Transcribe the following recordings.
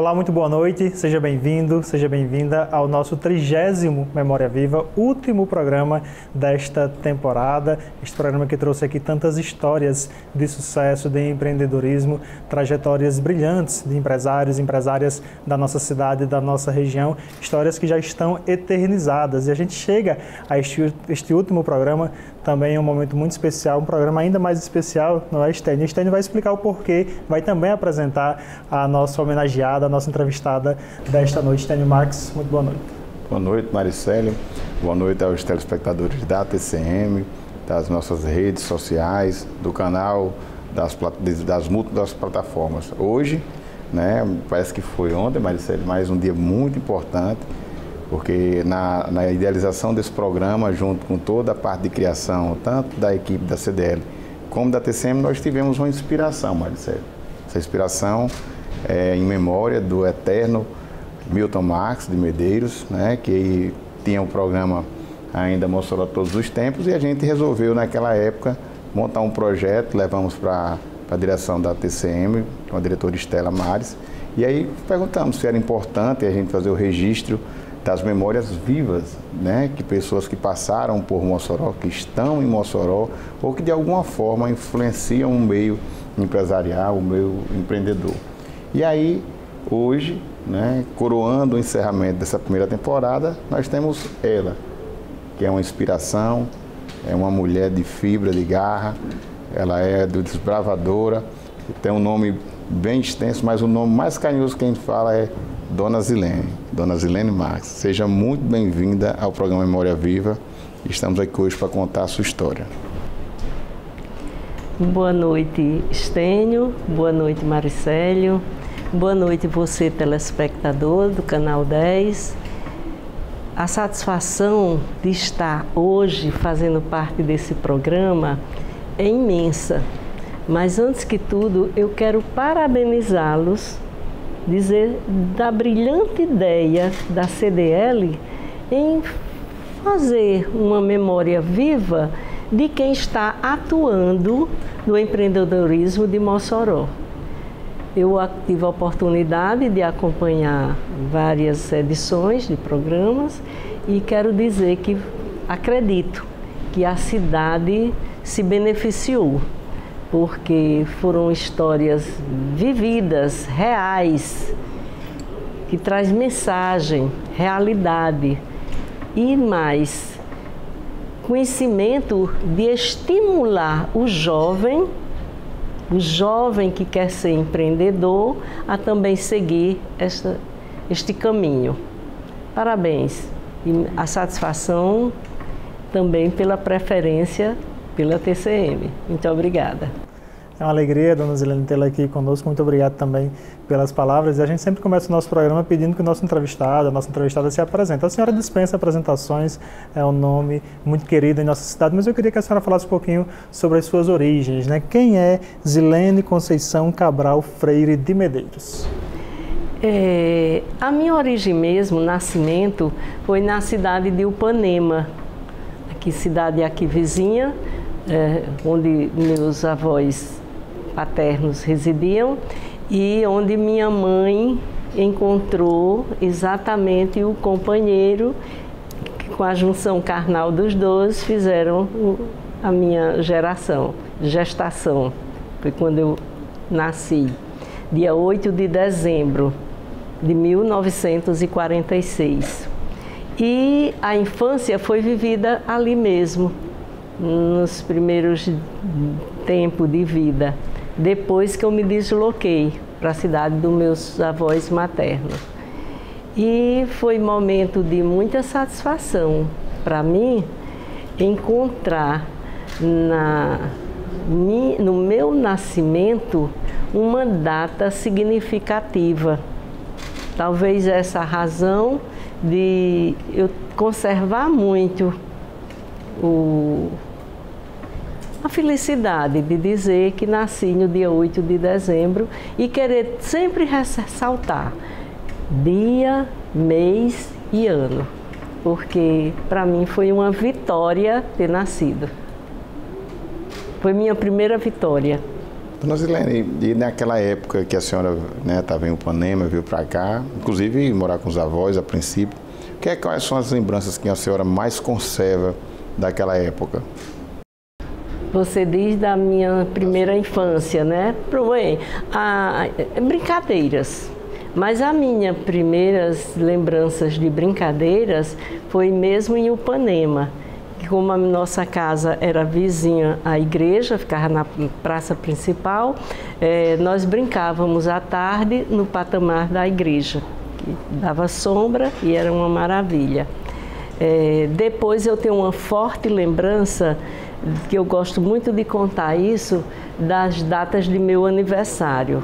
Olá, muito boa noite, seja bem-vindo, seja bem-vinda ao nosso 30º Memória Viva, último programa desta temporada. Este programa que trouxe aqui tantas histórias de sucesso, de empreendedorismo, trajetórias brilhantes de empresários e empresárias da nossa cidade, da nossa região, histórias que já estão eternizadas. E a gente chega a este último programa também é um momento muito especial, um programa ainda mais especial, não é, Stênio? O Stênio vai explicar o porquê, vai também apresentar a nossa homenageada, a nossa entrevistada desta noite. Stênio Marques, muito boa noite. Boa noite, Maricélio. Boa noite aos telespectadores da TCM, das nossas redes sociais, do canal, das múltiplas plataformas. Hoje, né, parece que foi ontem, Maricélio, mais um dia muito importante, porque na idealização desse programa, junto com toda a parte de criação, tanto da equipe da CDL como da TCM, nós tivemos uma inspiração, Maricélio. Essa inspiração é em memória do eterno Milton Marques de Medeiros, né, que tinha um programa ainda Mossoró Todos os Tempos, e a gente resolveu naquela época montar um projeto, levamos para a direção da TCM, com a diretora Estela Mares, e aí perguntamos se era importante a gente fazer o registro das memórias vivas, né, que pessoas que passaram por Mossoró, que estão em Mossoró, ou que de alguma forma influenciam o meio empresarial, o meio empreendedor. E aí, hoje, né, coroando o encerramento dessa primeira temporada, nós temos ela, que é uma inspiração, é uma mulher de fibra, de garra, ela é desbravadora, tem um nome bem extenso, mas o nome mais carinhoso que a gente fala é Dona Zilene Marques. Seja muito bem-vinda ao programa Memória Viva. Estamos aqui hoje para contar a sua história. Boa noite, Stênio. Boa noite, Maricélio. Boa noite, você, telespectador do Canal 10. A satisfação de estar hoje fazendo parte desse programa é imensa. Mas, antes que tudo, eu quero parabenizá-los, dizer da brilhante ideia da CDL em fazer uma memória viva de quem está atuando no empreendedorismo de Mossoró. Eu tive a oportunidade de acompanhar várias edições de programas e quero dizer que acredito que a cidade se beneficiou, porque foram histórias vividas, reais, que traz mensagem, realidade e mais, conhecimento de estimular o jovem que quer ser empreendedor, a também seguir este caminho. Parabéns. E a satisfação também pela preferência pela TCM. Muito obrigada. É uma alegria, Dona Zilene, tê-la aqui conosco. Muito obrigado também pelas palavras. E a gente sempre começa o nosso programa pedindo que o nosso entrevistado, a nossa entrevistada se apresente. A senhora dispensa apresentações, é um nome muito querido em nossa cidade, mas eu queria que a senhora falasse um pouquinho sobre as suas origens, né? Quem é Zilene Conceição Cabral Freire de Medeiros? A minha origem mesmo, nascimento, foi na cidade de Upanema, cidade aqui vizinha, onde meus avós paternos residiam e onde minha mãe encontrou exatamente o companheiro que, com a junção carnal dos dois, fizeram a minha gestação. Foi quando eu nasci, dia 8 de dezembro de 1946. E a infância foi vivida ali mesmo, nos primeiros tempos de vida, depois que eu me desloquei para a cidade dos meus avós maternos. E foi momento de muita satisfação para mim encontrar no meu nascimento uma data significativa. Talvez essa razão de eu conservar muito a felicidade de dizer que nasci no dia 8 de dezembro e querer sempre ressaltar dia, mês e ano, porque para mim foi uma vitória ter nascido. Foi minha primeira vitória. Dona Zilene, e naquela época que a senhora estava em Upanema, veio para cá, inclusive morar com os avós a princípio, quais são as lembranças que a senhora mais conserva daquela época? Você diz da minha primeira infância, né? Brincadeiras. Mas as minhas primeiras lembranças de brincadeiras foi mesmo em Upanema. Como a nossa casa era vizinha à igreja, ficava na praça principal, nós brincávamos à tarde no patamar da igreja, que dava sombra e era uma maravilha. Depois eu tenho uma forte lembrança, que eu gosto muito de contar isso, das datas de meu aniversário,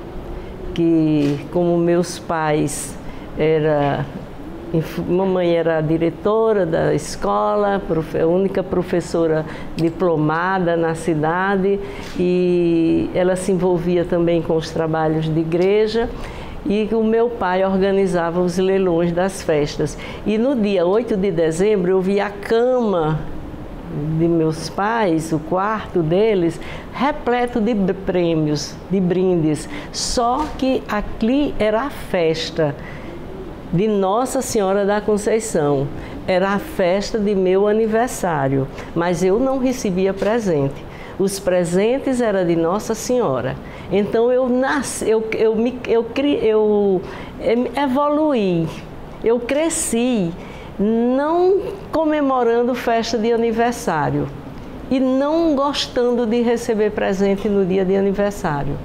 que como meus pais mamãe era diretora da escola, a única professora diplomada na cidade, e ela se envolvia também com os trabalhos de igreja, e o meu pai organizava os leilões das festas. E no dia 8 de dezembro eu vi a cama de meus pais, o quarto deles, repleto de prêmios, de brindes, só que aqui era a festa de Nossa Senhora da Conceição. Era a festa de meu aniversário, mas eu não recebia presente. Os presentes eram de Nossa Senhora. Então eu evoluí, eu cresci não comemorando festa de aniversário e não gostando de receber presente no dia de aniversário,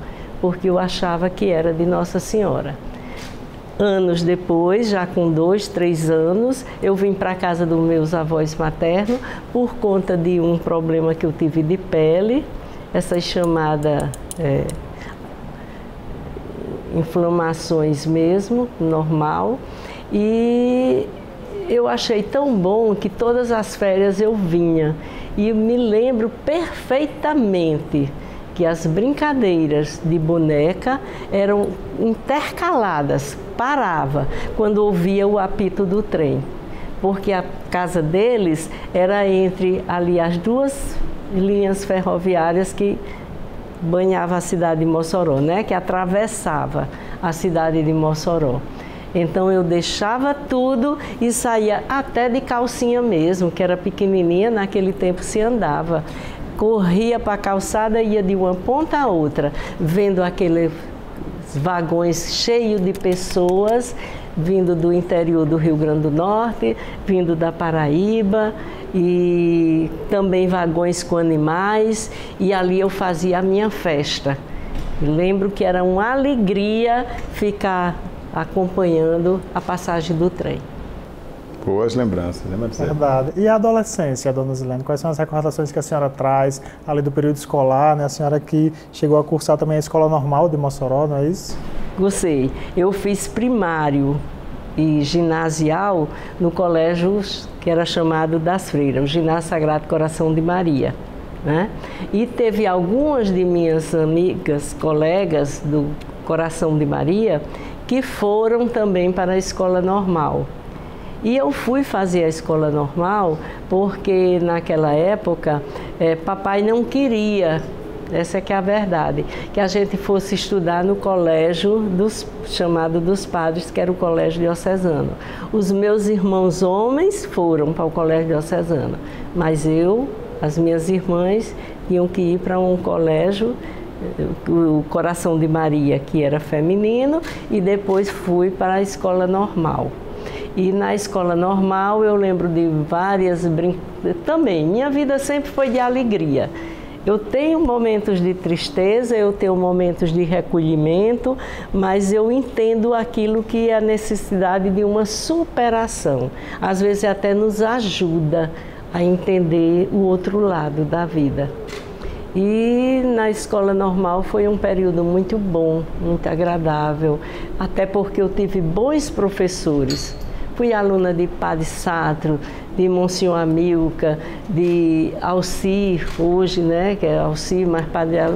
porque eu achava que era de Nossa Senhora. Anos depois, já com 2, 3 anos, eu vim para a casa dos meus avós maternos por conta de um problema que eu tive de pele, essas chamadas inflamações mesmo, normal. E eu achei tão bom que todas as férias eu vinha. E me lembro perfeitamente que as brincadeiras de boneca eram intercaladas, parava quando ouvia o apito do trem, porque a casa deles era entre ali as 2 linhas ferroviárias que banhava a cidade de Mossoró, né? Que atravessava a cidade de Mossoró. Então eu deixava tudo e saía até de calcinha mesmo, que era pequenininha, naquele tempo se andava. Corria para a calçada e ia de uma ponta a outra, vendo aqueles vagões cheios de pessoas, vindo do interior do Rio Grande do Norte, vindo da Paraíba, e também vagões com animais, e ali eu fazia a minha festa. Lembro que era uma alegria ficar acompanhando a passagem do trem. Boas lembranças, né, Marcelo? Verdade. E a adolescência, dona Zilene, quais são as recordações que a senhora traz ali do período escolar, né? A senhora que chegou a cursar também a Escola Normal de Mossoró, não é isso? Gostei. Eu fiz primário e ginasial no colégio que era chamado das Freiras, o Ginásio Sagrado Coração de Maria, né? E teve algumas de minhas amigas, colegas do Coração de Maria, que foram também para a Escola Normal. E eu fui fazer a escola normal porque naquela época papai não queria, essa é que é a verdade, que a gente fosse estudar no colégio chamado dos padres, que era o colégio diocesano. Os meus irmãos homens foram para o colégio diocesano, mas as minhas irmãs tinham que ir para um colégio, o Coração de Maria, que era feminino, e depois fui para a escola normal. E na escola normal eu lembro de várias brincadeiras. Também, minha vida sempre foi de alegria. Eu tenho momentos de tristeza, eu tenho momentos de recolhimento, mas eu entendo aquilo que é a necessidade de uma superação. Às vezes até nos ajuda a entender o outro lado da vida. E na escola normal foi um período muito bom, muito agradável, até porque eu tive bons professores. Fui aluna de Padre Satro, de Monsenhor Amilcar, de Alci, hoje, né, que é Alci, mas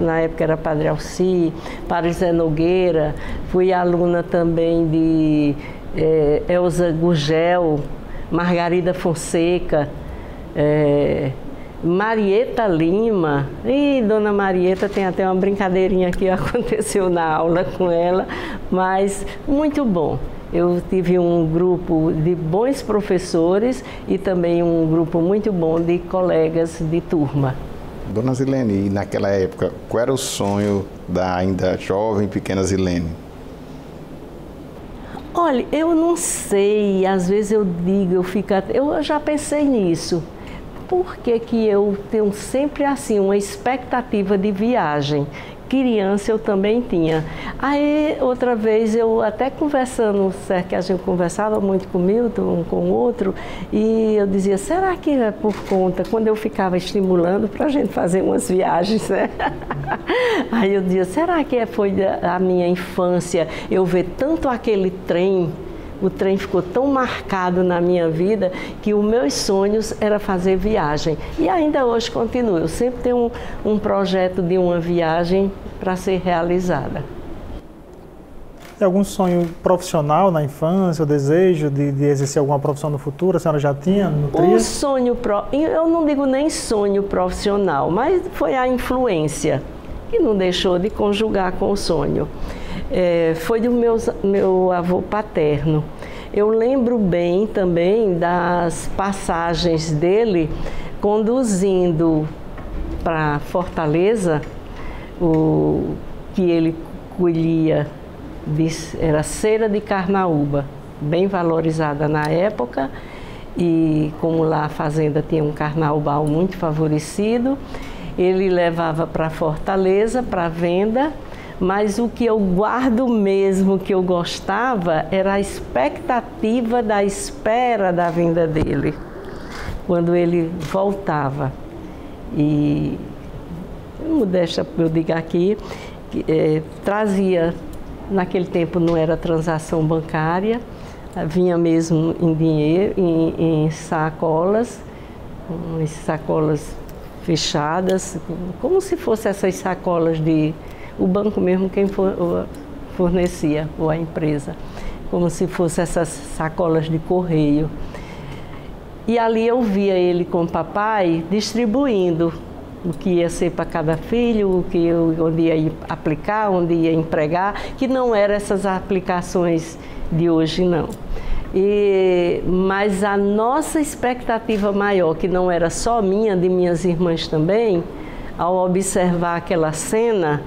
na época era Padre Alci, Padre Zé Nogueira. Fui aluna também de Elza Gurgel, Margarida Fonseca, Marieta Lima, e Dona Marieta tem até uma brincadeirinha que aconteceu na aula com ela, mas muito bom. Eu tive um grupo de bons professores e também um grupo muito bom de colegas de turma. Dona Zilene, e naquela época, qual era o sonho da ainda jovem pequena Zilene? Olha, eu não sei, às vezes eu digo, eu já pensei nisso. Por que que eu tenho sempre assim uma expectativa de viagem? Criança eu também tinha. Aí outra vez eu até conversando, que a gente conversava muito com o Milton, um com o outro, e eu dizia, será que é por conta, quando eu ficava estimulando para a gente fazer umas viagens, né? Aí eu dizia, será que foi a minha infância, eu ver tanto aquele trem, o trem ficou tão marcado na minha vida que os meus sonhos era fazer viagem. E ainda hoje continuo. Eu sempre tenho um projeto de uma viagem para ser realizada. Tem algum sonho profissional na infância, o desejo de exercer alguma profissão no futuro? A senhora já tinha? Um sonho, eu não digo nem sonho profissional, mas foi a influência que não deixou de conjugar com o sonho. Foi do meu avô paterno. Eu lembro bem também das passagens dele conduzindo para Fortaleza, o que ele colhia, era cera de carnaúba, bem valorizada na época, e como lá a fazenda tinha um carnaubal muito favorecido, ele levava para Fortaleza para venda. Mas o que eu guardo mesmo, que eu gostava, era a expectativa da espera da vinda dele, quando ele voltava. E, deixa eu dizer aqui, trazia, naquele tempo não era transação bancária, vinha mesmo em dinheiro, em sacolas fechadas, como se fossem essas sacolas de... O banco mesmo quem fornecia, ou a empresa, como se fossem essas sacolas de correio. E ali eu via ele com o papai distribuindo o que ia ser para cada filho, onde ia aplicar, onde ia empregar, que não eram essas aplicações de hoje, não. Mas a nossa expectativa maior, que não era só minha, de minhas irmãs também, ao observar aquela cena,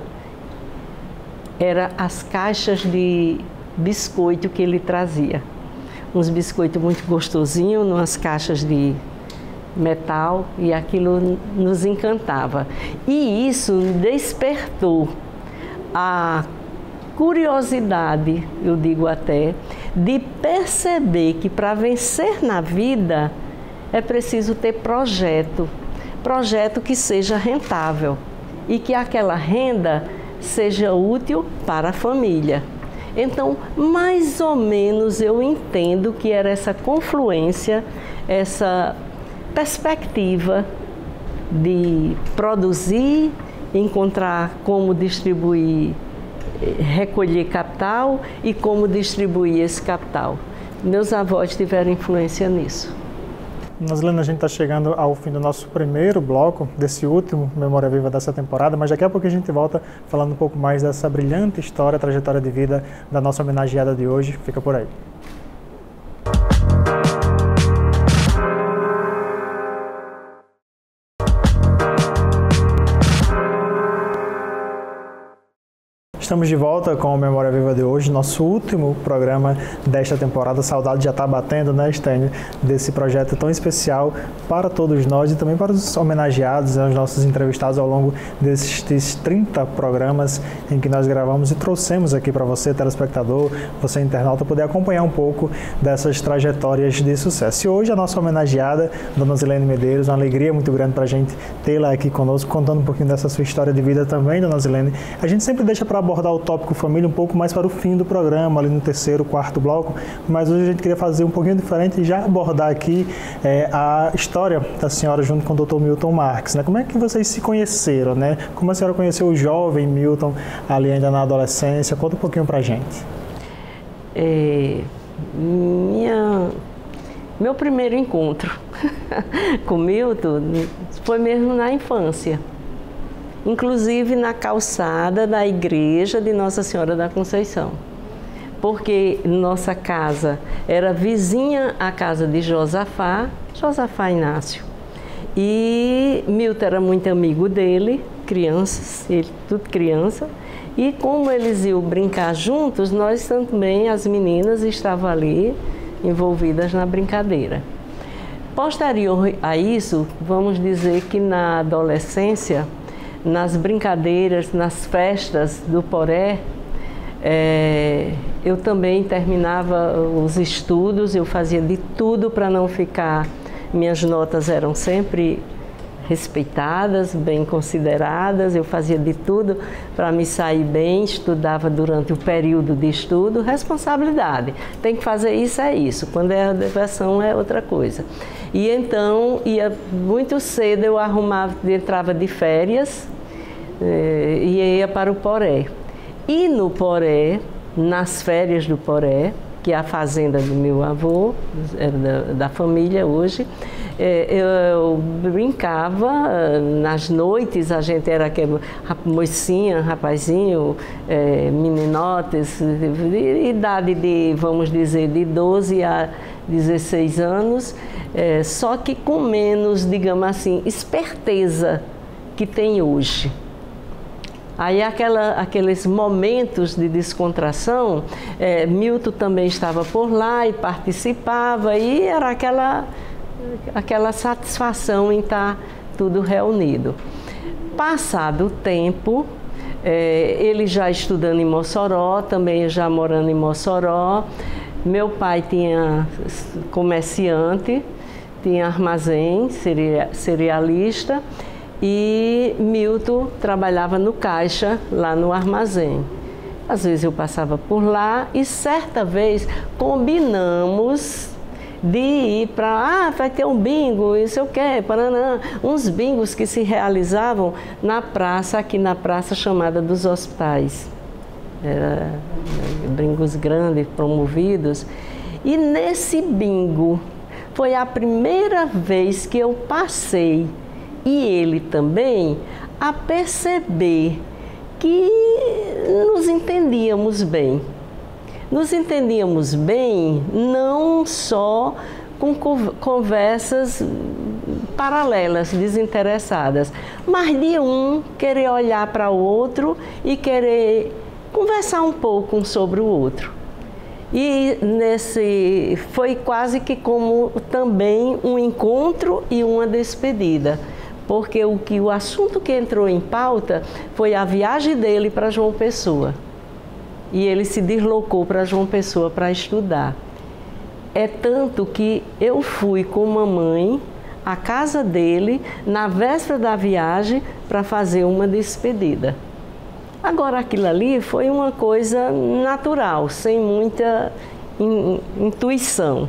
era as caixas de biscoito que ele trazia. Uns biscoitos muito gostosinhos, umas caixas de metal, e aquilo nos encantava. E isso despertou a curiosidade, eu digo até, de perceber que para vencer na vida é preciso ter projeto que seja rentável e que aquela renda seja útil para a família. Então, mais ou menos eu entendo que era essa confluência, essa perspectiva de produzir, encontrar como distribuir, recolher capital e como distribuir esse capital. Meus avós tiveram influência nisso. Zilene, a gente está chegando ao fim do nosso primeiro bloco, desse último Memória Viva dessa temporada, mas daqui a pouco a gente volta falando um pouco mais dessa brilhante história, trajetória de vida da nossa homenageada de hoje. Fica por aí. Estamos de volta com o Memória Viva de hoje, nosso último programa desta temporada. A saudade já está batendo, né, Stênio, desse projeto tão especial para todos nós e também para os homenageados, os nossos entrevistados ao longo desses 30 programas em que nós gravamos e trouxemos aqui para você, telespectador, você internauta, poder acompanhar um pouco dessas trajetórias de sucesso. E hoje a nossa homenageada, Dona Zilene Medeiros, uma alegria muito grande para a gente tê-la aqui conosco, contando um pouquinho dessa sua história de vida também, Dona Zilene. A gente sempre deixa para abordar o tópico família um pouco mais para o fim do programa, ali no terceiro, quarto bloco, mas hoje a gente queria fazer um pouquinho diferente e já abordar aqui a história da senhora junto com o Dr. Milton Marques, né? Como é que vocês se conheceram, né? Como a senhora conheceu o jovem Milton ali ainda na adolescência? Conta um pouquinho pra gente. Meu primeiro encontro com Milton foi mesmo na infância. Inclusive na calçada da igreja de Nossa Senhora da Conceição. Porque nossa casa era vizinha à casa de Josafá Inácio. E Milton era muito amigo dele, crianças, ele tudo criança. E como eles iam brincar juntos, nós também, as meninas, estavam ali envolvidas na brincadeira. Posterior a isso, vamos dizer que na adolescência, nas brincadeiras, nas festas do Poré, eu também terminava os estudos, eu fazia de tudo para não ficar, minhas notas eram sempre respeitadas, bem consideradas, eu fazia de tudo para me sair bem, estudava durante o período de estudo, responsabilidade, tem que fazer isso, é isso, quando é a diversão é outra coisa. E então, muito cedo eu entrava de férias e ia para o Poré. E no Poré, nas férias do Poré, que é a fazenda do meu avô, era da família hoje, eu brincava, nas noites a gente era aquela mocinha, rapazinho, meninotes, de idade de, vamos dizer, de 12 a 16 anos, só que com menos, digamos assim, esperteza que tem hoje. Aí aqueles momentos de descontração, Milton também estava por lá e participava, e era aquela satisfação em estar tudo reunido. Passado o tempo, ele já estudando em Mossoró, também já morando em Mossoró, meu pai tinha comerciante, tinha armazém, cerealista, e Milton trabalhava no caixa, lá no armazém. Às vezes eu passava por lá e certa vez combinamos de ir para, vai ter um bingo, não sei o quê, Paraná, uns bingos que se realizavam na praça, aqui na praça chamada dos Hospitais. Era bingos grandes, promovidos. E nesse bingo foi a primeira vez que eu passei, e ele também, a perceber que nos entendíamos bem. Nos entendíamos bem não só com conversas paralelas, desinteressadas, mas de um querer olhar para o outro e querer conversar um pouco um sobre o outro. E foi quase que como também um encontro e uma despedida. Porque o assunto que entrou em pauta foi a viagem dele para João Pessoa. E ele se deslocou para João Pessoa para estudar. É tanto que eu fui com mamãe à casa dele na véspera da viagem para fazer uma despedida. Agora, aquilo ali foi uma coisa natural, sem muita intuição.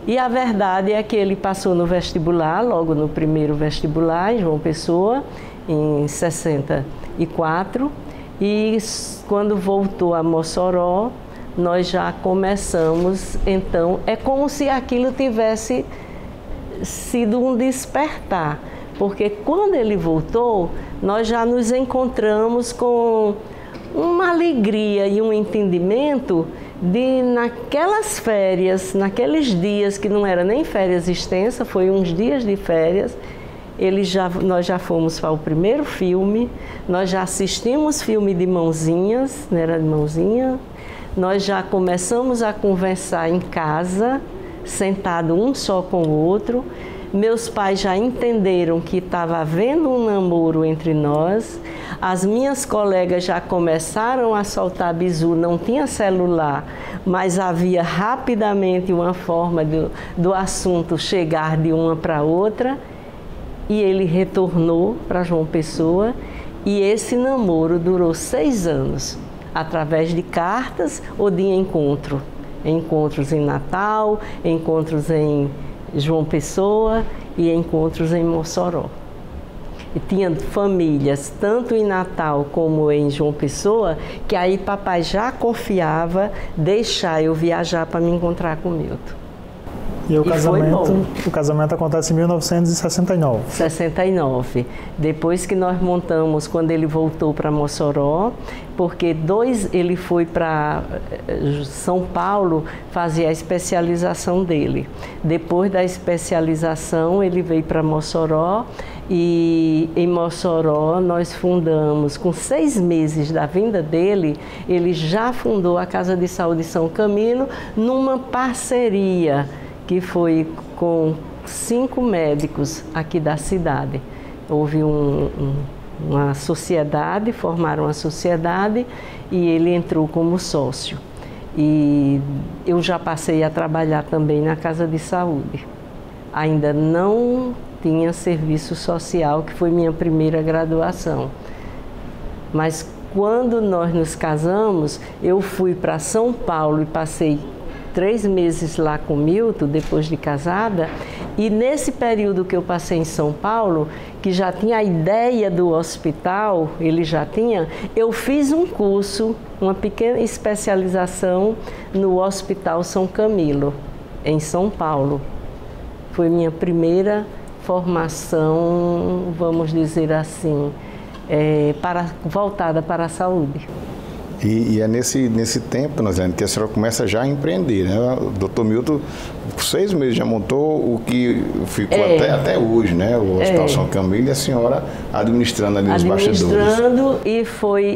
E a verdade é que ele passou no vestibular, logo no primeiro vestibular, em João Pessoa, em 64. E quando voltou a Mossoró, nós já começamos, então, é como se aquilo tivesse sido um despertar. Porque quando ele voltou, nós já nos encontramos com uma alegria e um entendimento de naquelas férias, naqueles dias que não era nem férias extensas, foi uns dias de férias, nós já fomos para o primeiro filme, nós já assistimos filme de mãozinhas, não era de mãozinha, nós já começamos a conversar em casa, sentado um só com o outro. Meus pais já entenderam que estava havendo um namoro entre nós. As minhas colegas já começaram a soltar bizu, não tinha celular, mas havia rapidamente uma forma do assunto chegar de uma para outra. E ele retornou para João Pessoa e esse namoro durou 6 anos, através de cartas ou de encontro. Encontros em Natal, encontros em João Pessoa e encontros em Mossoró. E tinha famílias, tanto em Natal como em João Pessoa, que aí papai já confiava deixar eu viajar para me encontrar com o Milton. E o casamento acontece em 1969. 69. Depois que nós montamos, quando ele voltou para Mossoró, porque ele foi para São Paulo fazer a especialização dele. Depois da especialização, ele veio para Mossoró e em Mossoró nós fundamos, com 6 meses da vinda dele, ele já fundou a Casa de Saúde São Camilo numa parceria que foi com 5 médicos aqui da cidade. Houve uma sociedade, formaram uma sociedade e ele entrou como sócio. E eu já passei a trabalhar também na Casa de Saúde. Ainda não tinha serviço social, que foi minha primeira graduação. Mas quando nós nos casamos, eu fui para São Paulo e passei 3 meses lá com Milton, depois de casada, e nesse período que eu passei em São Paulo, que já tinha a ideia do hospital, ele já tinha, eu fiz um curso, uma pequena especialização no Hospital São Camilo, em São Paulo. Foi minha primeira formação, vamos dizer assim, voltada para a saúde. E é nesse tempo, Nazilene, que a senhora começa já a empreender, né? O Dr. Milton, por 6 meses, já montou o que ficou até hoje, né? O Hospital São Camilo, e a senhora administrando ali os bastidores. Administrando,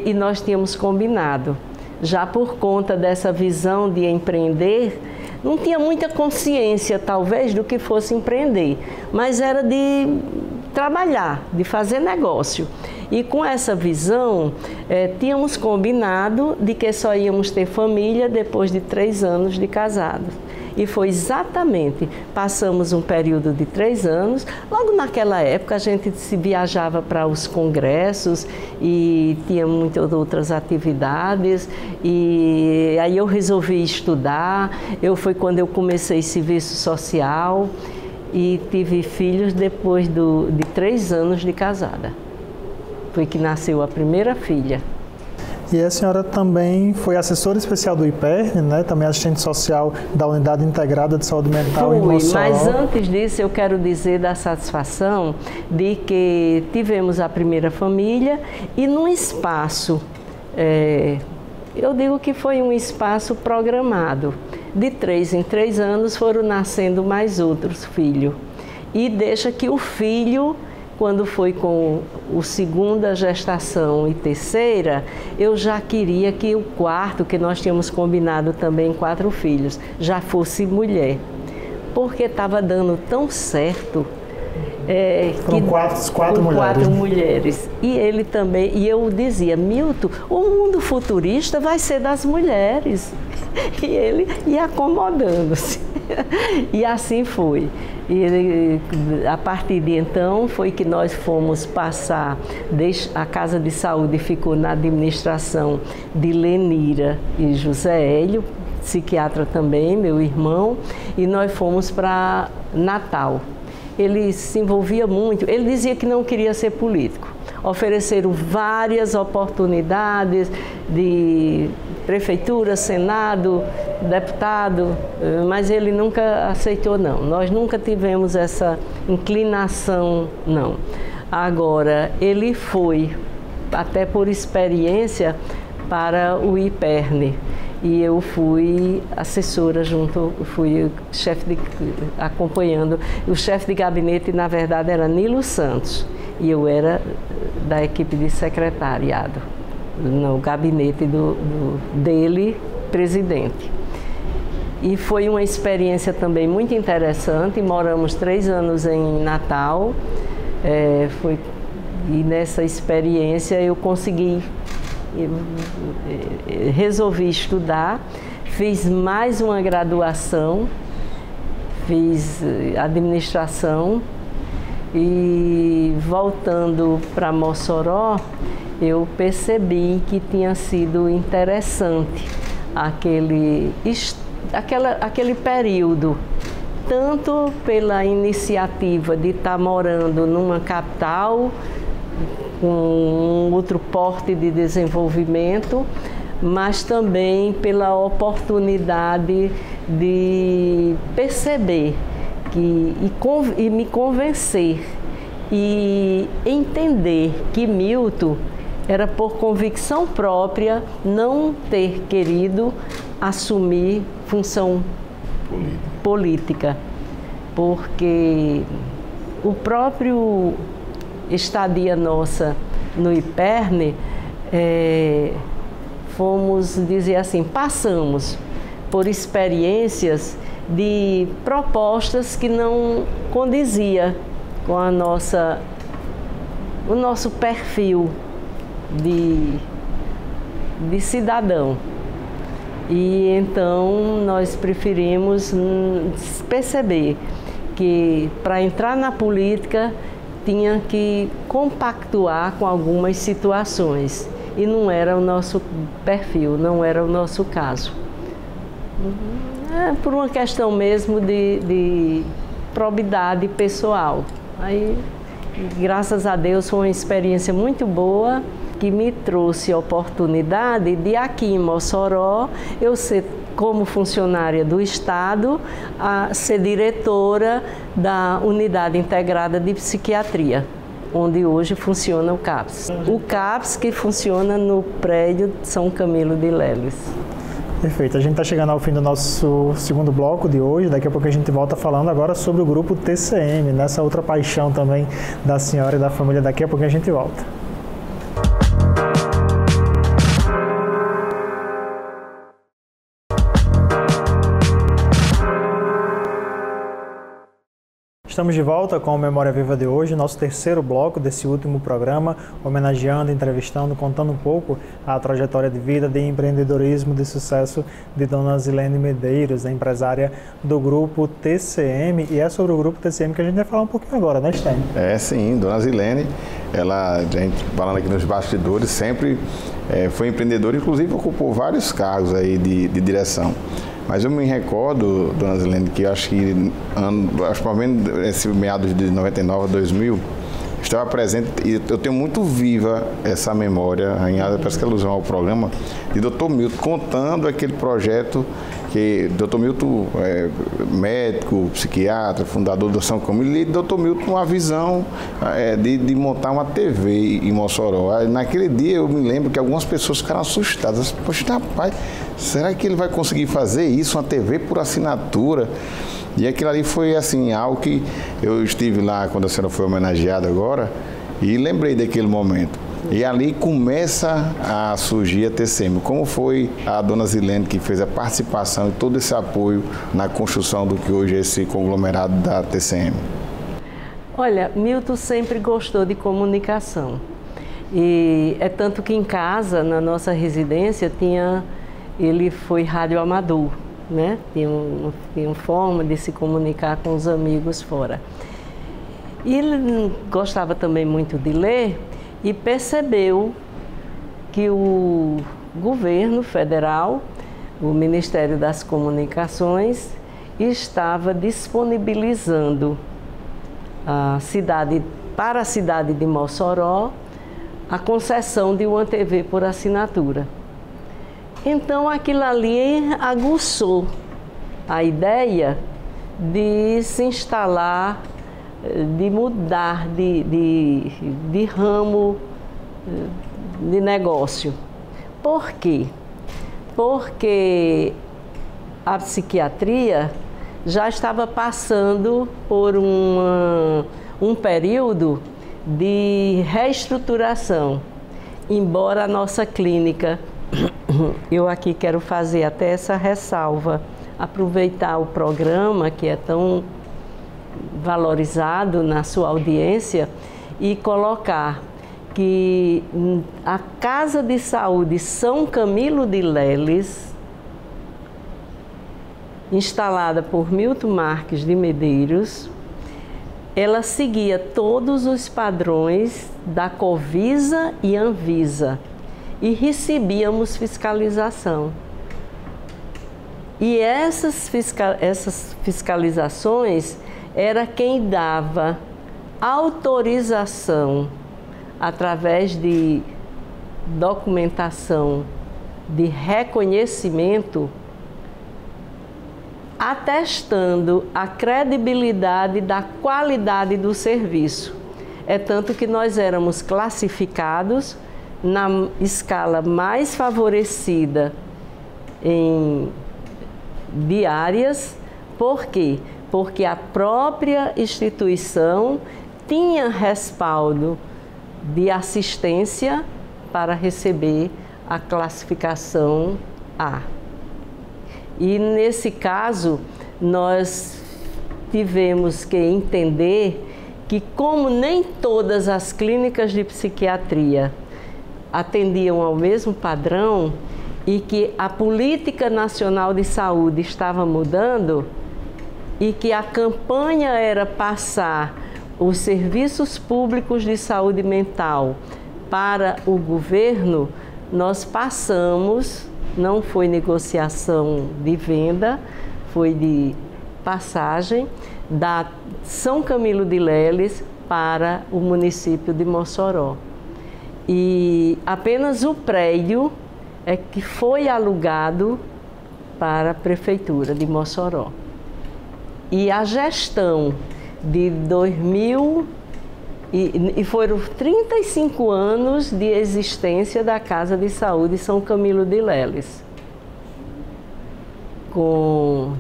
e nós tínhamos combinado. Já por conta dessa visão de empreender, não tinha muita consciência, talvez, do que fosse empreender, mas era de trabalhar, de fazer negócio. E com essa visão, tínhamos combinado de que só íamos ter família depois de 3 anos de casados. E foi exatamente, passamos um período de 3 anos, logo naquela época a gente se viajava para os congressos e tinha muitas outras atividades, e aí eu resolvi estudar, foi quando eu comecei serviço social e tive filhos depois de 3 anos de casada. Foi que nasceu a primeira filha. E a senhora também foi assessora especial do IPERN, né? Também assistente social da Unidade Integrada de Saúde Mental em Mossoró. Mas antes disso eu quero dizer da satisfação de que tivemos a primeira família e num espaço, eu digo que foi um espaço programado. De 3 em 3 anos foram nascendo mais outros filhos. E deixa que o filho, quando foi com o segunda gestação e terceira, eu já queria que o quarto, que nós tínhamos combinado também 4 filhos, já fosse mulher. Porque estava dando tão certo. Foram 4 mulheres. 4 mulheres. E ele também, e eu dizia, Milton, o mundo futurista vai ser das mulheres. E ele ia acomodando-se. E assim foi. E a partir de então foi que nós fomos passar, a Casa de Saúde ficou na administração de Lenira e José Hélio, psiquiatra também, meu irmão, e nós fomos para Natal. Ele se envolvia muito, ele dizia que não queria ser político. Ofereceram várias oportunidades de prefeitura, senado, deputado, mas ele nunca aceitou, não. Nós nunca tivemos essa inclinação, não. Agora, ele foi, até por experiência, para o IPERN. E eu fui assessora junto, fui acompanhando. O chefe de gabinete, na verdade, era Nilo Santos. E eu era da equipe de secretariado, no gabinete dele, presidente. E foi uma experiência também muito interessante. Moramos 3 anos em Natal. E nessa experiência eu resolvi estudar, fiz mais uma graduação, fiz administração e voltando para Mossoró, eu percebi que tinha sido interessante aquele período, tanto pela iniciativa de estar morando numa capital, com um outro porte de desenvolvimento, mas também pela oportunidade de perceber e me convencer e entender que Milton era por convicção própria não ter querido assumir função política, porque o próprio estadia nossa no IPERN, fomos dizer assim, passamos por experiências de propostas que não condizia com o nosso perfil de cidadão. E então nós preferimos perceber que para entrar na política tinha que compactuar com algumas situações e não era o nosso perfil, não era o nosso caso. Por uma questão mesmo de probidade pessoal. Aí, graças a Deus, foi uma experiência muito boa que me trouxe a oportunidade de aqui em Mossoró eu ser, como funcionária do Estado, a ser diretora da Unidade Integrada de Psiquiatria, onde hoje funciona o CAPS. O CAPS que funciona no prédio de São Camilo de Leles. Perfeito. A gente está chegando ao fim do nosso segundo bloco de hoje. Daqui a pouco a gente volta falando agora sobre o grupo TCM, nessa outra paixão também da senhora e da família. Daqui a pouco a gente volta. Estamos de volta com o Memória Viva de hoje, nosso terceiro bloco desse último programa, homenageando, entrevistando, contando um pouco a trajetória de vida, de empreendedorismo, de sucesso de Dona Zilene Medeiros, a empresária do grupo TCM. E é sobre o grupo TCM que a gente vai falar um pouquinho agora, né, Stein? Sim, Dona Zilene, ela, a gente falando aqui nos bastidores, sempre foi empreendedora, inclusive ocupou vários cargos aí de direção. Mas eu me recordo, Dona Zilene, que acho que esse meados de 99, 2000, estava presente, e eu tenho muito viva essa memória, parece que é alusão ao programa, de Dr. Milton, contando aquele projeto que Dr. Milton é médico, psiquiatra, fundador do São Camilo, e Dr. Milton uma visão de montar uma TV em Mossoró. Naquele dia eu me lembro que algumas pessoas ficaram assustadas. Poxa, rapaz, será que ele vai conseguir fazer isso, uma TV por assinatura? E aquilo ali foi assim, algo que eu estive lá quando a senhora foi homenageada agora e lembrei daquele momento. E ali começa a surgir a TCM. Como foi a Dona Zilene que fez a participação e todo esse apoio na construção do que hoje é esse conglomerado da TCM? Olha, Milton sempre gostou de comunicação. E é tanto que em casa, na nossa residência, ele foi radioamador, né? Tinha uma forma de se comunicar com os amigos fora. E ele gostava também muito de ler e percebeu que o governo federal, o Ministério das Comunicações, estava disponibilizando para a cidade de Mossoró a concessão de uma TV por assinatura. Então aquilo ali aguçou a ideia de se instalar, de mudar de ramo de negócio. Por quê? Porque a psiquiatria já estava passando por um período de reestruturação, embora a nossa clínica, eu aqui quero fazer até essa ressalva, aproveitar o programa que é tão valorizado na sua audiência e colocar que a Casa de Saúde São Camilo de Leles, instalada por Milton Marques de Medeiros, ela seguia todos os padrões da Covisa e Anvisa e recebíamos fiscalização. E essas fiscalizações era quem dava autorização através de documentação de reconhecimento atestando a credibilidade da qualidade do serviço. É tanto que nós éramos classificados na escala mais favorecida de áreas. Por quê? Porque a própria instituição tinha respaldo de assistência para receber a classificação A. E nesse caso, nós tivemos que entender que, como nem todas as clínicas de psiquiatria atendiam ao mesmo padrão e que a política nacional de saúde estava mudando e que a campanha era passar os serviços públicos de saúde mental para o governo, nós passamos, não foi negociação de venda, foi de passagem, da São Camilo de Leles para o município de Mossoró. E apenas o prédio é que foi alugado para a prefeitura de Mossoró. E a gestão de 2000, e foram 35 anos de existência da Casa de Saúde São Camilo de Leles, com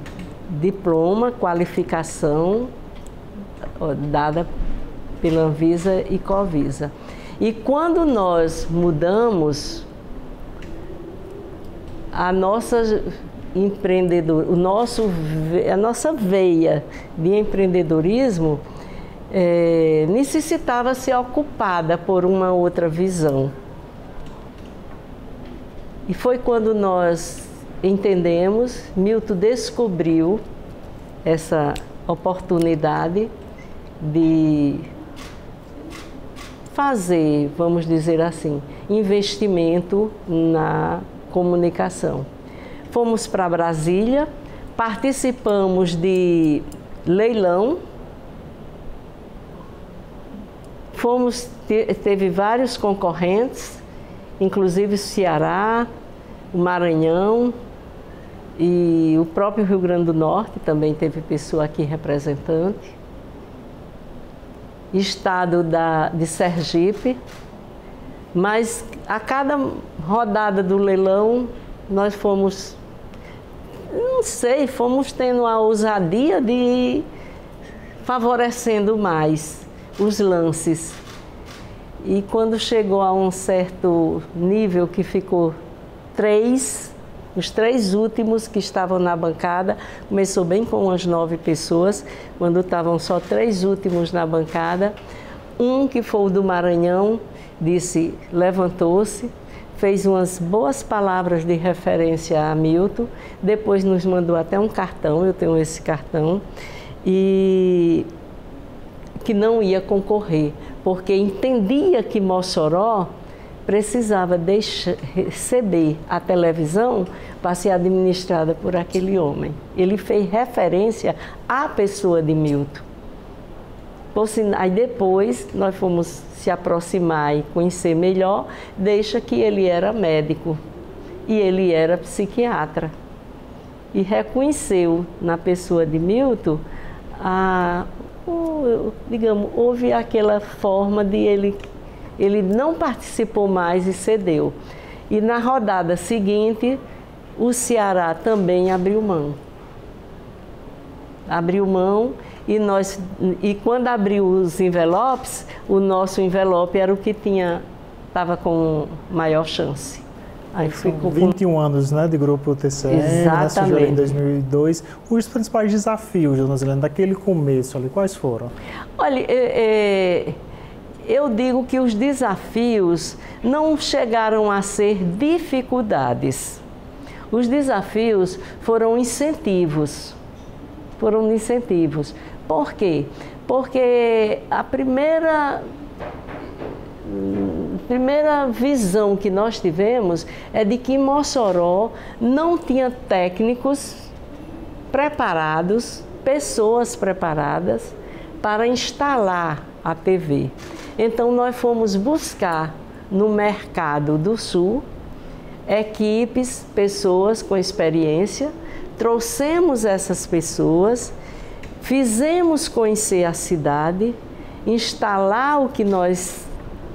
diploma, qualificação dada pela Anvisa e Covisa. E quando nós mudamos, a nossa veia de empreendedorismo necessitava ser ocupada por uma outra visão. E foi quando nós entendemos, Milton descobriu essa oportunidade de fazer, vamos dizer assim, investimento na comunicação. Fomos para Brasília, participamos de leilão, teve vários concorrentes, inclusive o Ceará, o Maranhão e o próprio Rio Grande do Norte, também teve pessoa aqui representante. Estado de Sergipe, mas a cada rodada do leilão nós fomos tendo a ousadia de ir favorecendo mais os lances. E quando chegou a um certo nível que ficou os 3 últimos que estavam na bancada, começou bem com umas 9 pessoas, quando estavam só 3 últimos na bancada, um que foi o do Maranhão, levantou-se, fez umas boas palavras de referência a Milton, depois nos mandou até um cartão, eu tenho esse cartão, e que não ia concorrer, porque entendia que Mossoró precisava receber a televisão para ser administrada por aquele homem. Ele fez referência à pessoa de Milton. Aí depois nós fomos se aproximar e conhecer melhor, deixa que ele era médico e ele era psiquiatra. E reconheceu na pessoa de Milton, houve aquela forma de ele não participou mais e cedeu. E na rodada seguinte, o Ceará também abriu mão. E quando abriu os envelopes, o nosso envelope era o que estava com maior chance. Aí ficou 21 anos, né, de grupo TCM, surgiu em 2002. Os principais desafios, Dona Zilene, daquele começo ali, quais foram? Olha, eu digo que os desafios não chegaram a ser dificuldades. Os desafios foram incentivos. Por quê? Porque a primeira visão que nós tivemos é de que Mossoró não tinha técnicos preparados, pessoas preparadas para instalar a TV. Então nós fomos buscar no mercado do Sul equipes, pessoas com experiência, trouxemos essas pessoas, fizemos conhecer a cidade, instalar o que nós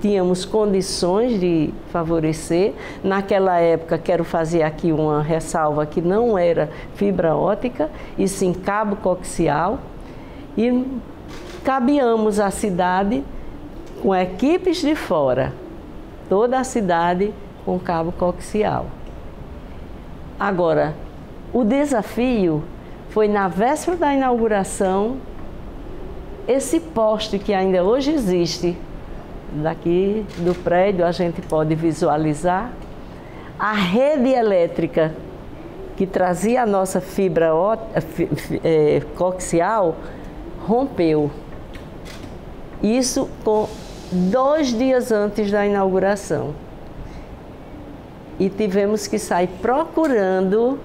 tínhamos condições de favorecer. Naquela época, quero fazer aqui uma ressalva, que não era fibra ótica, e sim cabo coaxial, e cabeamos a cidade com equipes de fora, toda a cidade com cabo coaxial. Agora, o desafio foi na véspera da inauguração, esse poste que ainda hoje existe, daqui do prédio a gente pode visualizar, a rede elétrica que trazia a nossa fibra coaxial rompeu. Isso com 2 dias antes da inauguração. E tivemos que sair procurando,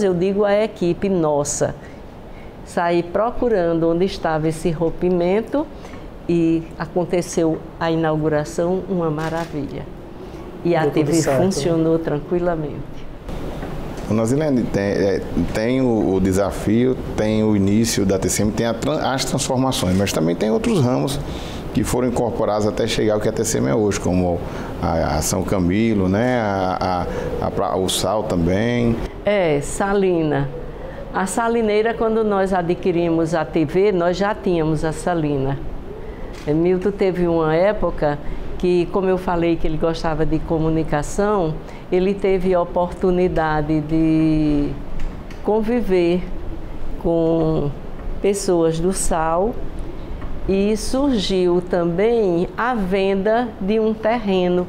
eu digo a equipe nossa, sair procurando onde estava esse rompimento, e aconteceu a inauguração, uma maravilha. E a TV funcionou tranquilamente. Dona Zilene, tem o desafio, tem o início da TCM, tem as transformações, mas também tem outros ramos que foram incorporados até chegar ao que a TCM é hoje, como a São Camilo, né? O sal também. Salina. A salineira, quando nós adquirimos a TV, nós já tínhamos a salina. Milton teve uma época que, como eu falei que ele gostava de comunicação, ele teve a oportunidade de conviver com pessoas do sal, e surgiu também a venda de um terreno.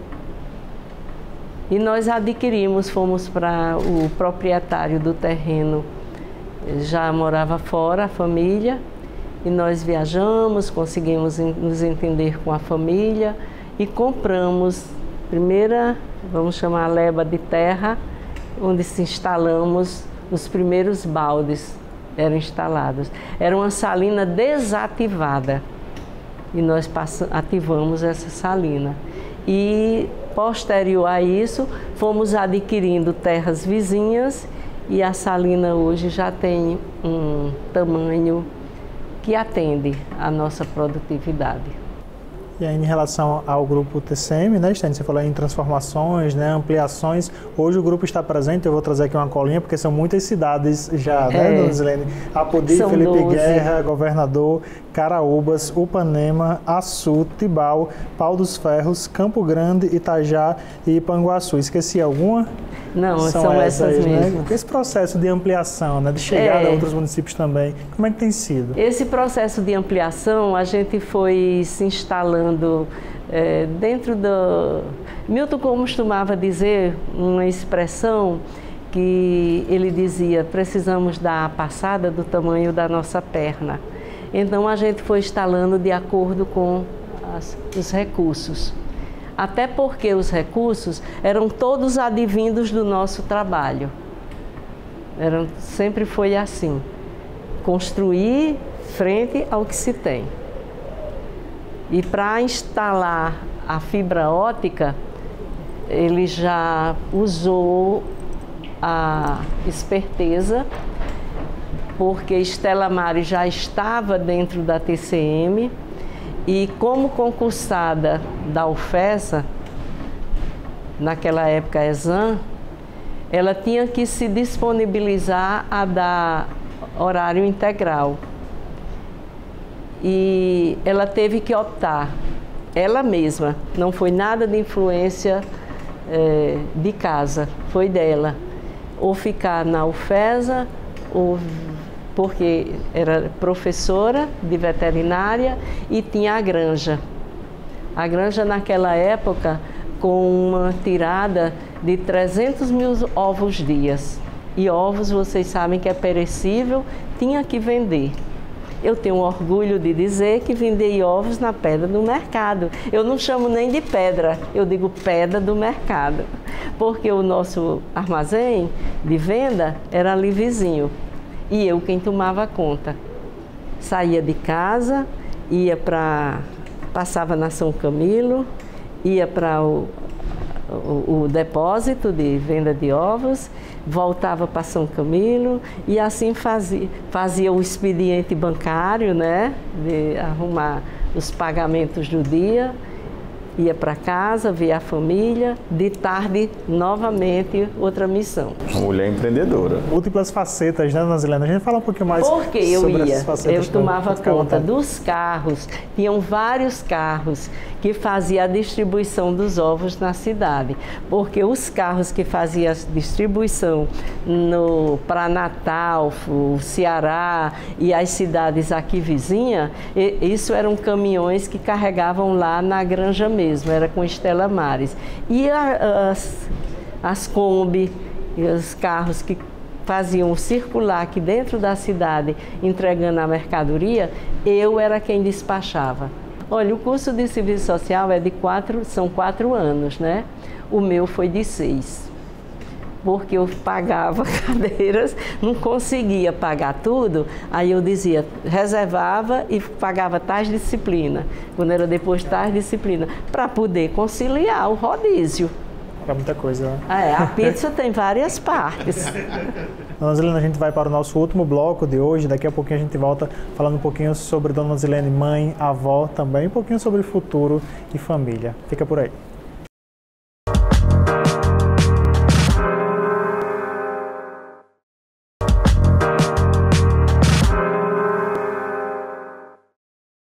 E nós adquirimos, fomos para o proprietário do terreno, já morava fora, a família, e nós viajamos, conseguimos nos entender com a família e compramos, primeira, vamos chamar a leba de terra, onde se instalamos os primeiros baldes, eram instalados. Era uma salina desativada e nós ativamos essa salina. E posterior a isso, fomos adquirindo terras vizinhas e a salina hoje já tem um tamanho que atende à nossa produtividade. E aí, em relação ao grupo TCM, né, Estênio, você falou em transformações, né, ampliações. Hoje o grupo está presente, eu vou trazer aqui uma colinha, porque são muitas cidades já, né, Dona Zilene? Apodi, Felipe 12. Guerra, Governador, Caraúbas, Upanema, Açu, Tibau, Pau dos Ferros, Campo Grande, Itajá e Ipanguaçu. Esqueci alguma? Não, são essas mesmas. Né? Esse processo de ampliação, né, de chegada a outros municípios também, como é que tem sido? Esse processo de ampliação, a gente foi se instalando dentro do... Milton costumava dizer uma expressão que ele dizia: precisamos dar a passada do tamanho da nossa perna. Então a gente foi instalando de acordo com os recursos. Até porque os recursos eram todos advindos do nosso trabalho. Sempre foi assim, construir frente ao que se tem. E para instalar a fibra ótica, ele já usou a esperteza, porque Estela Mari já estava dentro da TCM, e como concursada da UFESA, naquela época a ESAM, ela tinha que se disponibilizar a dar horário integral. E ela teve que optar, ela mesma, não foi nada de influência de casa, foi dela, ou ficar na UFESA, ou porque era professora de veterinária e tinha a granja. A granja naquela época com uma tirada de 300 mil ovos dias. E ovos, vocês sabem que é perecível, tinha que vender. Eu tenho orgulho de dizer que vendi ovos na pedra do mercado. Eu não chamo nem de pedra, eu digo pedra do mercado. Porque o nosso armazém de venda era ali vizinho. E eu quem tomava conta. Saía de casa, passava na São Camilo, ia para o depósito de venda de ovos, voltava para São Camilo e assim fazia o expediente bancário, né, de arrumar os pagamentos do dia, ia para casa, via a família, de tarde, novamente, outra missão. Mulher empreendedora. Múltiplas facetas, né, dona Zilene? A gente fala um pouquinho mais Porque eu sobre ia, essas facetas. eu tomava conta dos carros, tinham vários carros que faziam a distribuição dos ovos na cidade, porque os carros que faziam a distribuição para Natal, o Ceará e as cidades aqui vizinhas, isso eram caminhões que carregavam lá na granja mesmo, era com Estela Mares. E as Kombi, e os carros que faziam circular aqui dentro da cidade, entregando a mercadoria, eu era quem despachava. Olha, o curso de serviço social são 4 anos, né? O meu foi de 6, porque eu pagava cadeiras, não conseguia pagar tudo, aí eu dizia, reservava e pagava tais disciplina, quando era depois tais disciplina, para poder conciliar o rodízio. É muita coisa, né? A pizza tem várias partes. Dona Zilene, a gente vai para o nosso último bloco de hoje. Daqui a pouquinho a gente volta falando um pouquinho sobre Dona Zilene, mãe, avó também, um pouquinho sobre futuro e família. Fica por aí.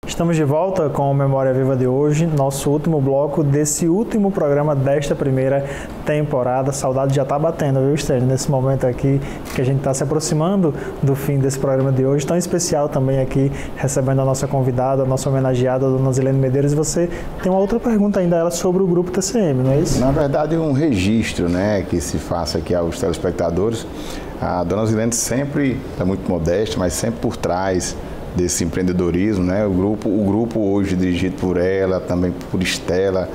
Estamos de volta com o Memória Viva de hoje, nosso último bloco desse último programa desta primeira temporada. Saudade já está batendo, viu, Esther? Nesse momento aqui que a gente está se aproximando do fim desse programa de hoje, tão especial também aqui, recebendo a nossa convidada, a nossa homenageada, a Dona Zilene Medeiros. E você tem uma outra pergunta ainda ela sobre o Grupo TCM, não é isso? Na verdade, um registro, né, que se faça aqui aos telespectadores. A Dona Zilene sempre é muito modesta, mas sempre por trás desse empreendedorismo, né? O grupo hoje dirigido por ela, também por Estela,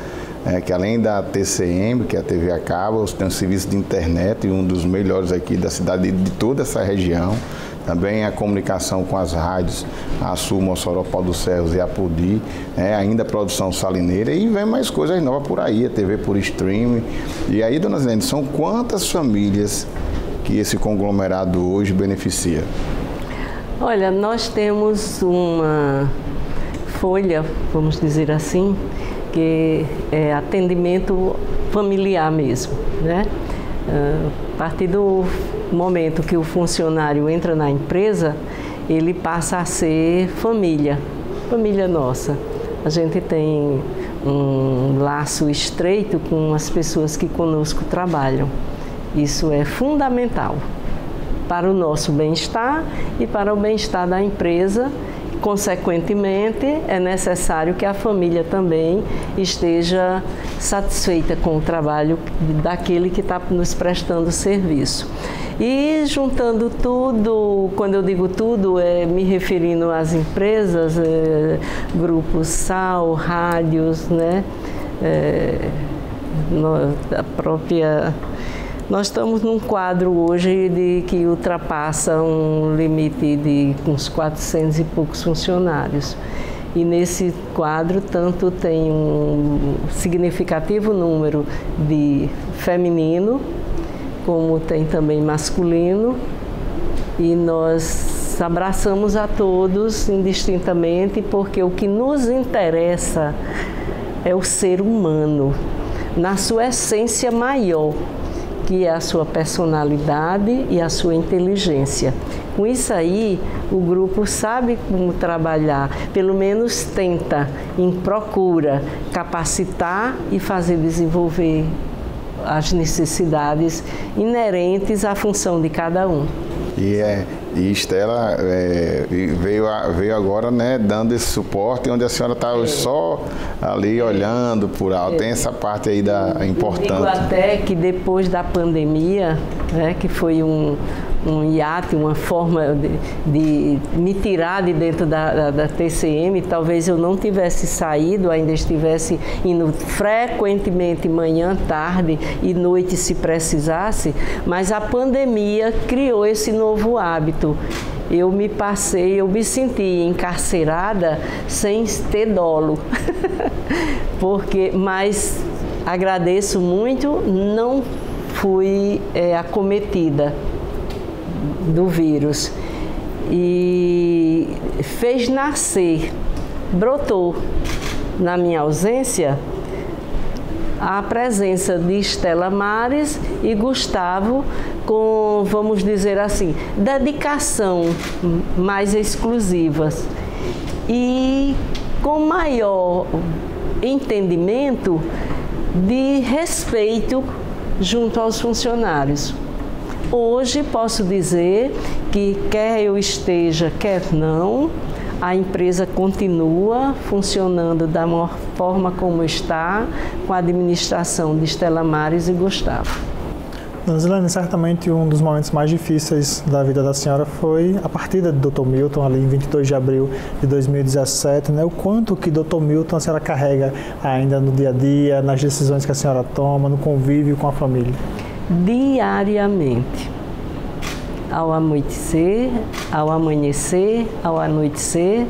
que além da TCM, que é a TV a cabo, tem um serviço de internet e um dos melhores aqui da cidade de toda essa região. Também a comunicação com as rádios, a Sul, Mossoró, Pau dos Céus e a Pudi, ainda a produção salineira e vem mais coisas novas por aí, a TV por streaming. E aí, Dona Zilene, são quantas famílias que esse conglomerado hoje beneficia? Olha, nós temos uma folha, vamos dizer assim, que é atendimento familiar mesmo, né? A partir do momento que o funcionário entra na empresa, ele passa a ser família nossa. A gente tem um laço estreito com as pessoas que conosco trabalham. Isso é fundamental para o nosso bem-estar e para o bem-estar da empresa. Consequentemente, é necessário que a família também esteja satisfeita com o trabalho daquele que está nos prestando serviço. E juntando tudo, quando eu digo tudo, me referindo às empresas, grupos SAL, rádios, né? A própria... Nós estamos num quadro hoje que ultrapassa um limite de uns 400 e poucos funcionários. E nesse quadro, tanto tem um significativo número de feminino, como tem também masculino. E nós abraçamos a todos indistintamente, porque o que nos interessa é o ser humano, na sua essência maior, que é a sua personalidade e a sua inteligência. Com isso aí, o grupo sabe como trabalhar, pelo menos tenta, procura capacitar e fazer desenvolver as necessidades inerentes à função de cada um. E Estela veio agora, né, dando esse suporte, onde a senhora está só ali olhando por alto. Tem essa parte aí importante. Eu digo até que depois da pandemia, né, que foi um hiato, uma forma de me tirar de dentro da TCM, talvez eu não tivesse saído, ainda estivesse indo frequentemente manhã, tarde e noite se precisasse, mas a pandemia criou esse novo hábito. Eu me senti encarcerada sem ter dolo, mas agradeço muito, não fui acometida do vírus. E fez nascer, brotou na minha ausência a presença de Estela Mares e Gustavo com, vamos dizer assim, dedicação mais exclusivas e com maior entendimento de respeito junto aos funcionários. Hoje posso dizer que quer eu esteja, quer não, a empresa continua funcionando da forma como está, com a administração de Estela Mares e Gustavo. Dona Zilene, certamente um dos momentos mais difíceis da vida da senhora foi a partida de Dr. Milton, ali em 22 de abril de 2017, né? O quanto que Dr. Milton a senhora carrega ainda no dia a dia, nas decisões que a senhora toma, no convívio com a família? Diariamente. Ao amanhecer, ao anoitecer,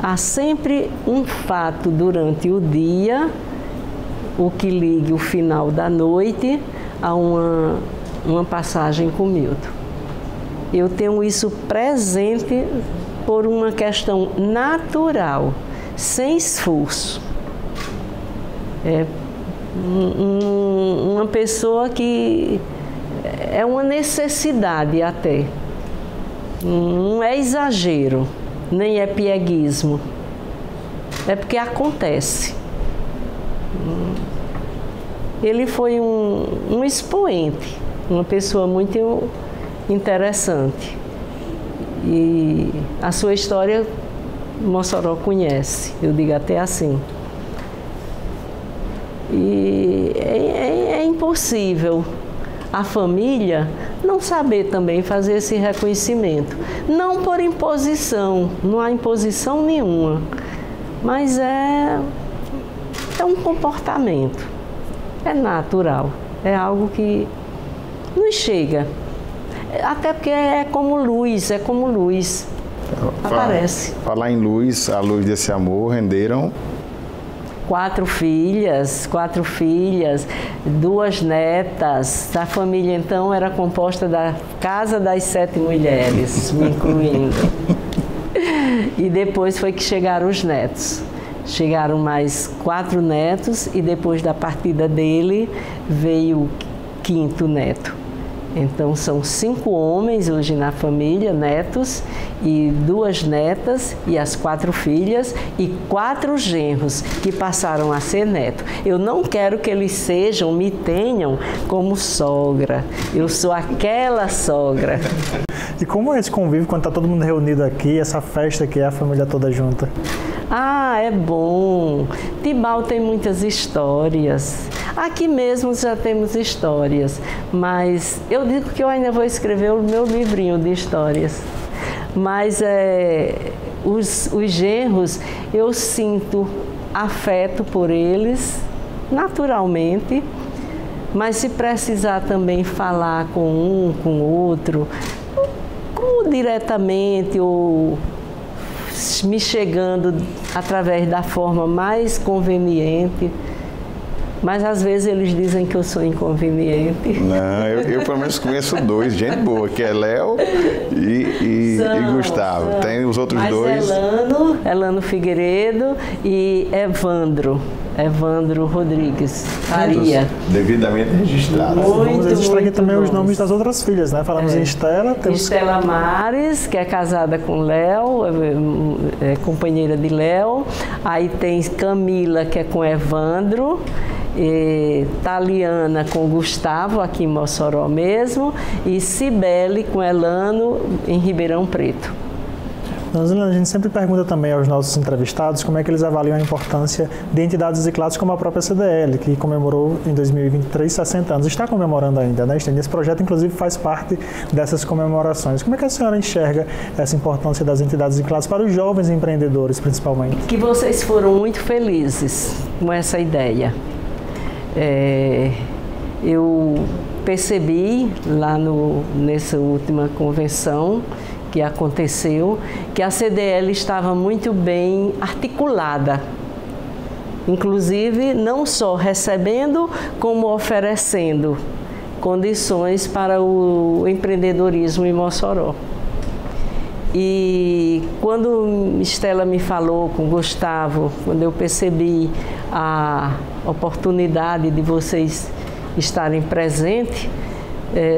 há sempre um fato durante o dia, o que liga o final da noite a uma passagem com Milton. Eu tenho isso presente por uma questão natural, sem esforço. É uma pessoa que é uma necessidade até. Não é exagero, nem é pieguismo. É porque acontece. Ele foi um expoente, uma pessoa muito interessante. E a sua história Mossoró conhece, eu digo até assim. E é impossível a família não saber também fazer esse reconhecimento. Não por imposição, não há imposição nenhuma, mas é um comportamento, é natural, é algo que nos chega. Até porque é como luz, aparece. Falar em luz, a luz desse amor renderam... 4 filhas, 2 netas. A família, então, era composta da casa das 7 mulheres, me incluindo. E depois foi que chegaram os netos. Chegaram mais 4 netos e depois da partida dele veio o 5º neto. Então, são 5 homens hoje na família, netos, e 2 netas e as 4 filhas e 4 genros que passaram a ser neto. Eu não quero que eles me tenham como sogra. Eu sou aquela sogra. E como é esse convívio quando está todo mundo reunido aqui, essa festa que é a família toda junta? Ah, é bom. Tibau tem muitas histórias. Aqui mesmo já temos histórias, mas eu digo que eu ainda vou escrever o meu livrinho de histórias. Mas os genros, eu sinto afeto por eles, naturalmente, mas se precisar também falar com um, com outro, ou diretamente, ou me chegando através da forma mais conveniente. Mas às vezes eles dizem que eu sou inconveniente. Não, eu pelo menos conheço 2, gente boa, que é Léo e Gustavo. São. Tem os outros 2. Elano Figueiredo e Evandro Rodrigues Faria. Devidamente registrados. Vamos registrar aqui também os nomes das outras filhas, né? Falamos em Estela. Estela Mares, que é casada com Léo, é companheira de Léo. Aí tem Camila, que é com Evandro. Taliana com Gustavo, aqui em Mossoró mesmo. E Cibele com Elano, em Ribeirão Preto. Dona Zilene, a gente sempre pergunta também aos nossos entrevistados como é que eles avaliam a importância de entidades e classes como a própria CDL, que comemorou em 2023 60 anos. Está comemorando ainda, né? Esse projeto, inclusive, faz parte dessas comemorações. Como é que a senhora enxerga essa importância das entidades e classes para os jovens empreendedores, principalmente? Que vocês foram muito felizes com essa ideia. Eu percebi lá nessa última convenção que aconteceu, que a CDL estava muito bem articulada inclusive não só recebendo, como oferecendo condições para o empreendedorismo em Mossoró. E quando Estela me falou com Gustavo, quando eu percebi a oportunidade de vocês estarem presentes,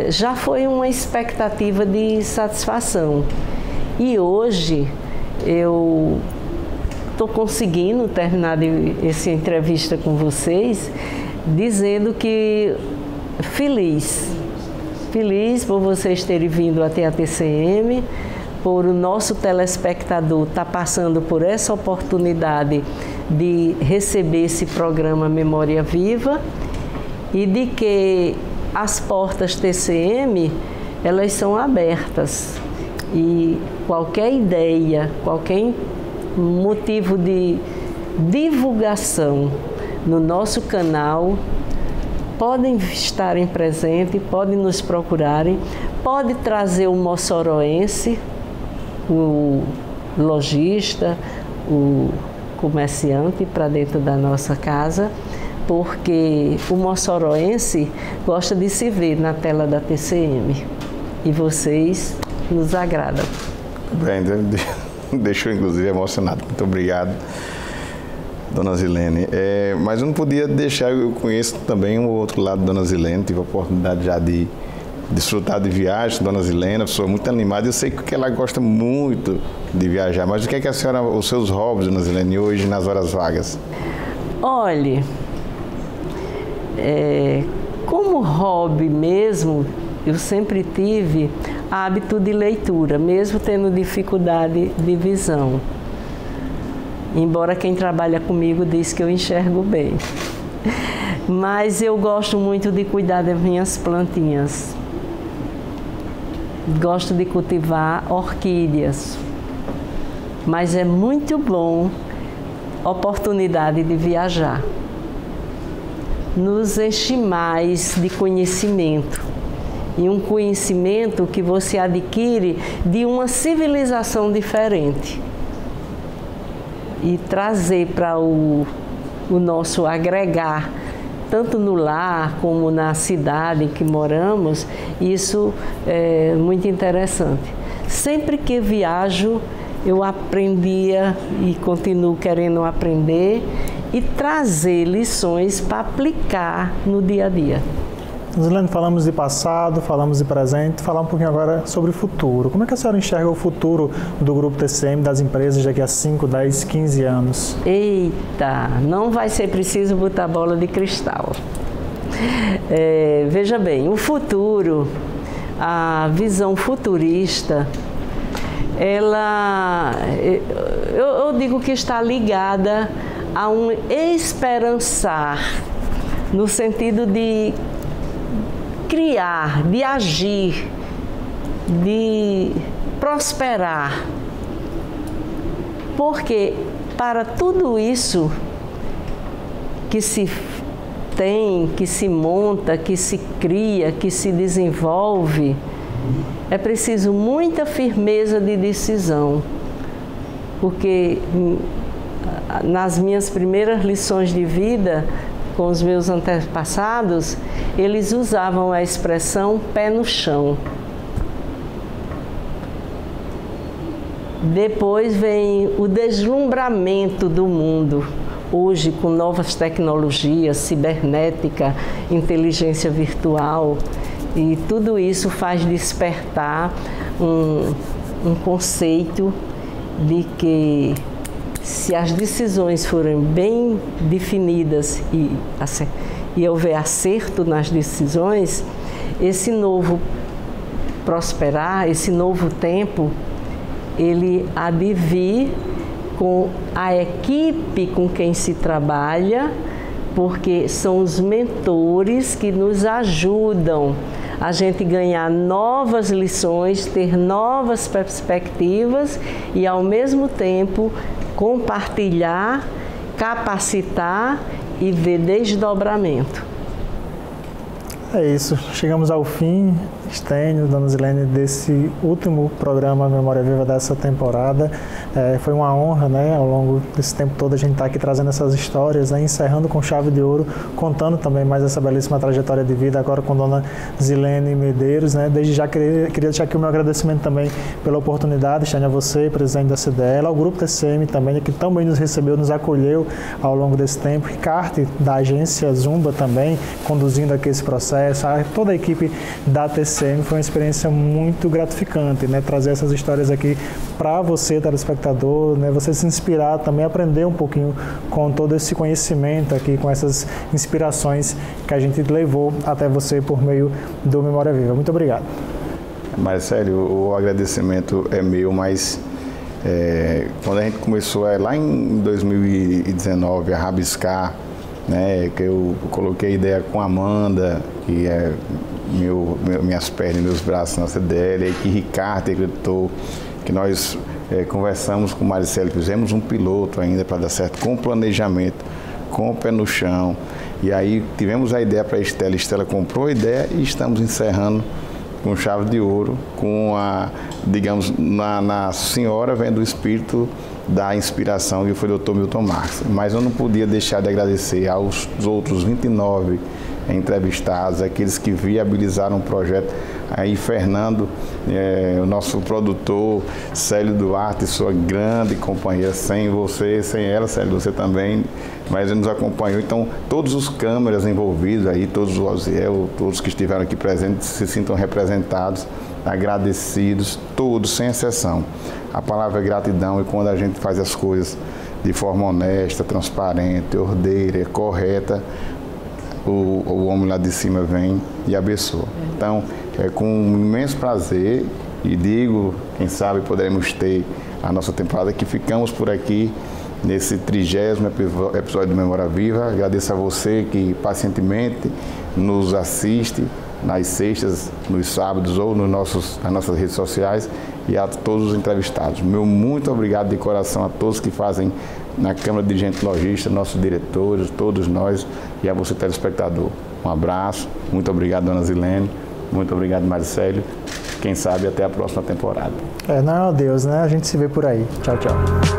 já foi uma expectativa de satisfação. E hoje eu estou conseguindo terminar essa entrevista com vocês dizendo que feliz por vocês terem vindo até a TCM, por o nosso telespectador estar passando por essa oportunidade de receber esse programa Memória Viva e de que as portas TCM, elas são abertas e qualquer ideia, qualquer motivo de divulgação no nosso canal, podem estarem presentes, podem nos procurarem, pode trazer o moçoroense, o lojista, o comerciante para dentro da nossa casa, porque o moçoroense gosta de se ver na tela da TCM e vocês nos agradam. Bem, deixou inclusive emocionado. Muito obrigado, Dona Zilene. Mas eu não podia deixar, eu conheço também o outro lado da Dona Zilene, tive a oportunidade já de desfrutar de viagens, Dona Zilene, uma pessoa muito animada. Eu sei que ela gosta muito de viajar, mas o que é que a senhora, os seus hobbies, Dona Zilene, hoje nas horas vagas? Olhe, como hobby mesmo, eu sempre tive hábito de leitura, mesmo tendo dificuldade de visão. Embora quem trabalha comigo diz que eu enxergo bem. Mas eu gosto muito de cuidar das minhas plantinhas. Gosto de cultivar orquídeas. Mas é muito bom a oportunidade de viajar. Nos enche mais de conhecimento. E um conhecimento que você adquire de uma civilização diferente. E trazer para o nosso agregar, tanto no lar como na cidade em que moramos, isso é muito interessante. Sempre que viajo, eu aprendia e continuo querendo aprender e trazer lições para aplicar no dia a dia. Zilene, falamos de passado, falamos de presente, falar um pouquinho agora sobre o futuro. Como é que a senhora enxerga o futuro do Grupo TCM, das empresas daqui a 5, 10, 15 anos? Eita, não vai ser preciso botar bola de cristal. Veja bem, o futuro, a visão futurista, eu digo que está ligada a um esperançar, no sentido de criar, de agir, de prosperar. Porque para tudo isso que se tem, que se monta, que se cria, que se desenvolve, é preciso muita firmeza de decisão. Porque nas minhas primeiras lições de vida, com os meus antepassados, eles usavam a expressão pé no chão. Depois vem o deslumbramento do mundo. Hoje, com novas tecnologias, cibernética, inteligência virtual, e tudo isso faz despertar um conceito de que, se as decisões forem bem definidas e houver acerto nas decisões, esse novo prosperar, esse novo tempo, ele há de vir com a equipe com quem se trabalha, porque são os mentores que nos ajudam a gente ganhar novas lições, ter novas perspectivas e, ao mesmo tempo, compartilhar, capacitar e ver desdobramento. É isso, chegamos ao fim Estênio, dona Zilene, desse último programa Memória Viva dessa temporada. Foi uma honra, né, ao longo desse tempo todo a gente estar aqui trazendo essas histórias, né, encerrando com chave de ouro, contando também mais essa belíssima trajetória de vida agora com dona Zilene Medeiros, né. Desde já queria deixar aqui o meu agradecimento também pela oportunidade, Estênio, a você, presidente da CDL, ao grupo TCM também, que também nos recebeu, nos acolheu ao longo desse tempo, Ricardo, da agência Zumba também, conduzindo aqui esse processo, toda a equipe da TCM. Foi uma experiência muito gratificante, né, trazer essas histórias aqui para você, telespectador, né, você se inspirar também, aprender um pouquinho com todo esse conhecimento aqui, com essas inspirações que a gente levou até você por meio do Memória Viva. Muito obrigado. Marcelo, o agradecimento é meu, mas quando a gente começou lá em 2019 a rabiscar, né, que eu coloquei a ideia com a Amanda, que é minhas pernas e meus braços na CDL, que Ricardo acreditou, que nós conversamos com o Marcelo, fizemos um piloto ainda para dar certo, com planejamento, com o pé no chão, e aí tivemos a ideia para a Estela comprou a ideia e estamos encerrando com chave de ouro, com digamos, na senhora vendo o espírito da inspiração, que foi o Dr. Milton Marques. Mas eu não podia deixar de agradecer aos outros 29 entrevistados, aqueles que viabilizaram o projeto. Aí Fernando, o nosso produtor, Célio Duarte, sua grande companheira, sem você, sem ela, Célio, você também, mas ele nos acompanhou. Então, todos os câmeras envolvidos aí, todos os Oziel, todos que estiveram aqui presentes, se sintam representados, agradecidos, todos, sem exceção. A palavra é gratidão, e quando a gente faz as coisas de forma honesta, transparente, ordeira, correta, o homem lá de cima vem e abençoa. Então, é com um imenso prazer, e digo, quem sabe poderemos ter a nossa temporada, que ficamos por aqui nesse 30º episódio do Memória Viva. Agradeço a você que pacientemente nos assiste nas sextas, nos sábados ou nas nossas redes sociais, e a todos os entrevistados. Meu muito obrigado de coração a todos que fazem na Câmara de Dirigentes Lojistas, nossos diretores, todos nós, e a você, telespectador. Um abraço, muito obrigado, dona Zilene, muito obrigado, Marcelo. Quem sabe até a próxima temporada. Não, Deus, né? A gente se vê por aí. Tchau, tchau.